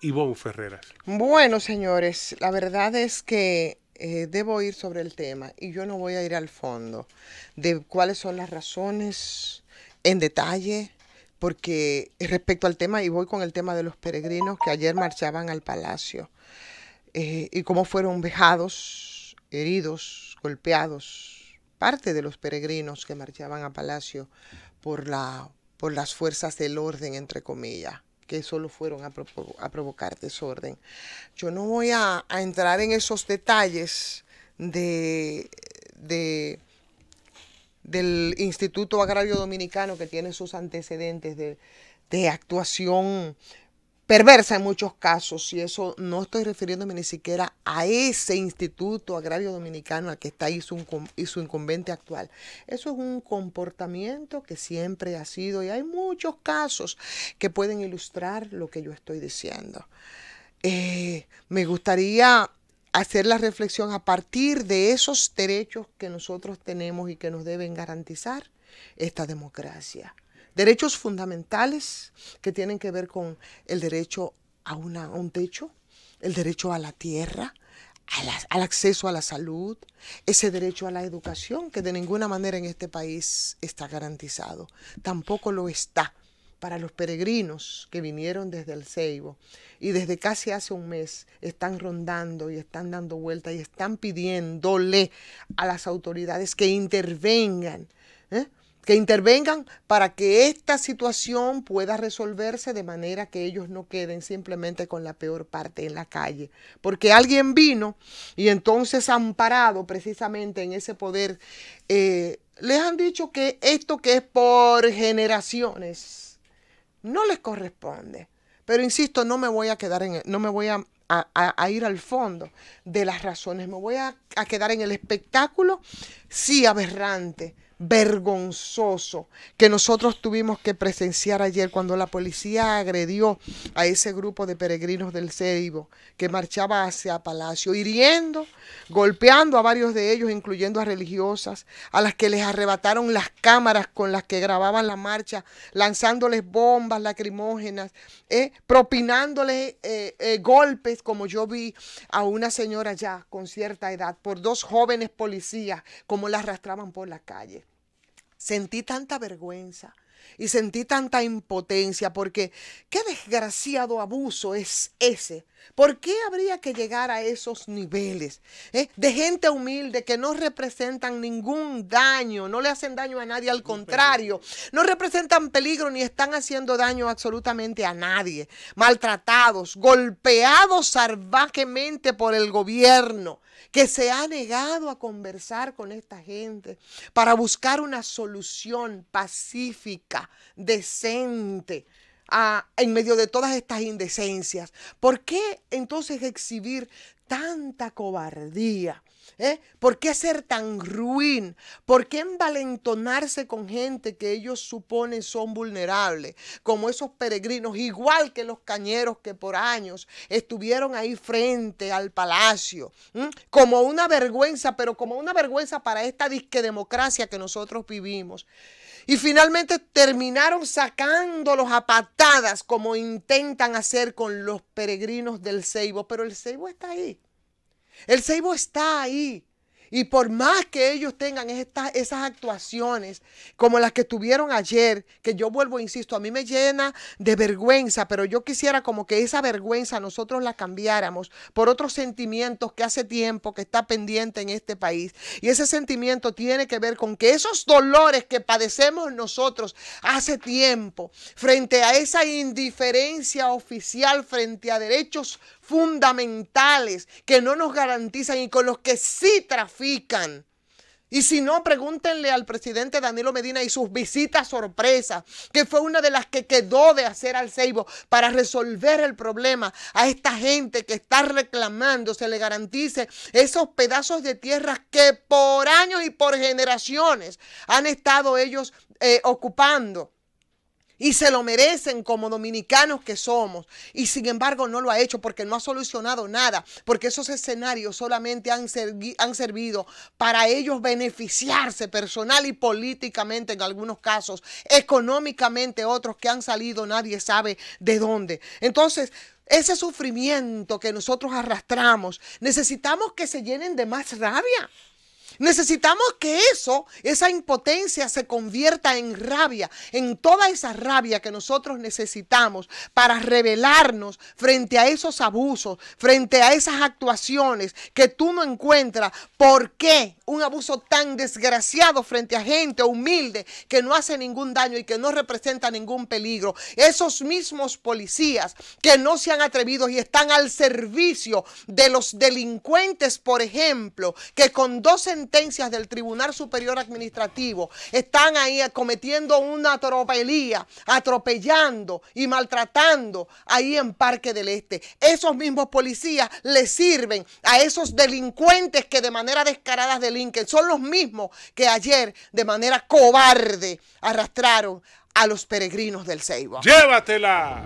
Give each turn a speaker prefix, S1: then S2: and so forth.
S1: Ivonne Ferreras.
S2: Bueno, señores, la verdad es que debo ir sobre el tema y yo no voy a ir al fondo de cuáles son las razones en detalle, porque respecto al tema, y voy con el tema de los peregrinos que ayer marchaban al palacio y cómo fueron vejados, heridos, golpeados, parte de los peregrinos que marchaban a palacio por por las fuerzas del orden, entre comillas, que solo fueron a provocar desorden. Yo no voy a entrar en esos detalles de, de, del Instituto Agrario Dominicano, que tiene sus antecedentes de actuación perversa en muchos casos, y eso no estoy refiriéndome ni siquiera a ese Instituto Agrario Dominicano al que está ahí su incumbente actual. Eso es un comportamiento que siempre ha sido, y hay muchos casos que pueden ilustrar lo que yo estoy diciendo. Me gustaría hacer la reflexión a partir de esos derechos que nosotros tenemos y que nos deben garantizar esta democracia. Derechos fundamentales que tienen que ver con el derecho a un techo, el derecho a la tierra, al acceso a la salud, ese derecho a la educación que de ninguna manera en este país está garantizado. Tampoco lo está para los peregrinos que vinieron desde el Ceibo y desde casi hace un mes están rondando y están dando vueltas y están pidiéndole a las autoridades que intervengan, para que esta situación pueda resolverse de manera que ellos no queden simplemente con la peor parte en la calle. Porque alguien vino y entonces amparado precisamente en ese poder, les han dicho que esto que es por generaciones no les corresponde. Pero insisto, no me voy a quedar no me voy a ir al fondo de las razones, me voy a quedar en el espectáculo, sí, aberrante, vergonzoso, que nosotros tuvimos que presenciar ayer cuando la policía agredió a ese grupo de peregrinos del Ceibo que marchaba hacia Palacio, hiriendo, golpeando a varios de ellos, incluyendo a religiosas, a las que les arrebataron las cámaras con las que grababan la marcha, lanzándoles bombas lacrimógenas, propinándoles golpes, como yo vi a una señora ya con cierta edad, por dos jóvenes policías, como la arrastraban por la calle. Sentí tanta vergüenza y sentí tanta impotencia, porque qué desgraciado abuso es ese. ¿Por qué habría que llegar a esos niveles de gente humilde que no representan ningún daño, no le hacen daño a nadie, al contrario, no representan peligro ni están haciendo daño absolutamente a nadie, maltratados, golpeados salvajemente por el gobierno, que se ha negado a conversar con esta gente para buscar una solución pacífica, decente, en medio de todas estas indecencias? ¿Por qué entonces exhibir tanta cobardía? ¿Por qué ser tan ruin? ¿Por qué envalentonarse con gente que ellos suponen son vulnerables, como esos peregrinos, igual que los cañeros que por años estuvieron ahí frente al palacio? Como una vergüenza, pero como una vergüenza para esta disque democracia que nosotros vivimos. Y finalmente terminaron sacándolos a patadas, como intentan hacer con los peregrinos del Ceibo. Pero el Ceibo está ahí. El Ceibo está ahí. Y por más que ellos tengan esas actuaciones como las que tuvieron ayer, que yo vuelvo, insisto, a mí me llena de vergüenza, pero yo quisiera como que esa vergüenza nosotros la cambiáramos por otros sentimientos que hace tiempo que está pendiente en este país. Y ese sentimiento tiene que ver con que esos dolores que padecemos nosotros hace tiempo, frente a esa indiferencia oficial, frente a derechos fundamentales que no nos garantizan y con los que sí trafican. Y si no, pregúntenle al presidente Danilo Medina y sus visitas sorpresas, que fue una de las que quedó de hacer al Ceibo para resolver el problema a esta gente que está reclamando se le garantice esos pedazos de tierra que por años y por generaciones han estado ellos ocupando. y se lo merecen como dominicanos que somos, y sin embargo no lo ha hecho porque no ha solucionado nada, porque esos escenarios solamente han servido para ellos beneficiarse personal y políticamente en algunos casos, económicamente otros que han salido nadie sabe de dónde. Entonces, ese sufrimiento que nosotros arrastramos, necesitamos que se llenen de más rabia. Necesitamos que esa impotencia se convierta en rabia, en toda esa rabia que nosotros necesitamos para rebelarnos frente a esos abusos, frente a esas actuaciones que tú no encuentras. ¿Por qué un abuso tan desgraciado frente a gente humilde que no hace ningún daño y que no representa ningún peligro? Esos mismos policías que no se han atrevido y están al servicio de los delincuentes, por ejemplo, que con 2 sentencias del Tribunal Superior Administrativo están ahí cometiendo una tropelía, atropellando y maltratando ahí en Parque del Este. Esos mismos policías le sirven a esos delincuentes que de manera descarada delinquen. Son los mismos que ayer de manera cobarde arrastraron a los peregrinos del Ceiba.
S1: ¡Llévatela!